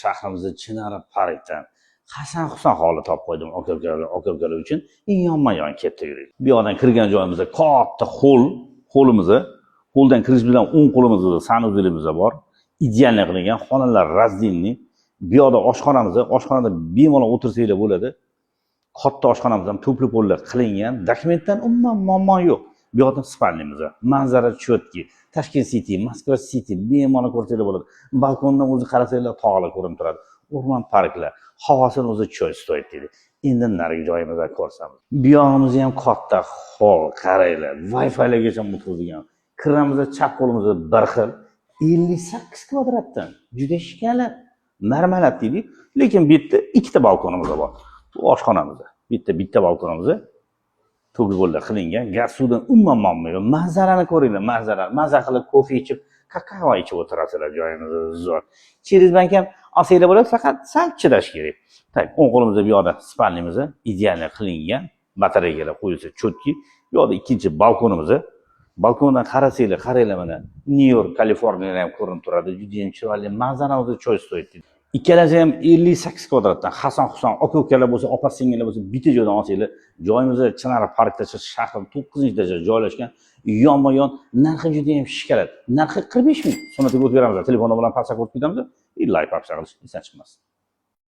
Shahrimizda Chinarli parkdan Hasan Husan hovli topib qo'ydim aka-ukalar uchun. Yonma-yon ketdi yuraylik. Bu yoqdan kirgan joyimizda katta ho'limiz, ho'ldan kirish bilan o'ng qo'limizda sanuzilimiz bor. Idealni qilingan xonalar razdinli. Bu yoqda oshxonada bemalol o'tirsanglar bo'ladi. Katta oshxonamiz ham to'pli po'llar qilingan. Dokumentdan umuman muammo yo'q. Bu yoqda spalnimiz, manzara chotki, Tashkent City, Moskva City bemalol ko'rsanglar bo'ladi. Balkondan o'zi qarasanglar tog'lar ko'rinib turadi. O'rmon parklar, havosini o'zi choy stoyt deydi. Endi narigi joyimizga ko'rsamiz. Bu yog'imiz ham katta hol, qaranglar. Wi-Fi'largacha o'tkazilgan. Kiramizda chap qo'limizda bir xil 58 kvadratdan. Juda shikala, marmalat deydi. Lekin bu yerda ikkita balkonimiz bor. Bu oshxonamizda. Bitta balkonimizda to'g'ri bo'ldi qilingan. Gaz suvdan umuman muammo yo'q. Manzarani ko'ringlar, maza qilib kofe ichib, kakao ichib o'tirasizlar joyimiz zo'r. Через bank ham olsanglar bo'ladi, faqat sal chidash kerak. Tak, o'ng qo'limizda bu yoqda spalnimiz idealni qilingan. Batareyalar qo'yilsa chotki. Bu yoqda ikkinchi balkonimiz. Balkondan qaranglar mana. New York, Kaliforniyadan ham ko'rinib turadi. Juda ham chiroyli manzaramizni choy stoyt. Ikkalasi ham 58 kvadratdan. Hasan Husan aka-ukalar bo'lsa, opa-singillar bo'lsa, bitta joydan olsanglar, joyimizda Chinarli parkda shahar 9-etажda joylashgan. Yonma-yon narxi juda ham shikalat. Narxi 45 ming. So'natiga o'tib beramiz. Telefon bilan parcha ko'rib ketamiz. Live parcha qilish esdan chiqmas.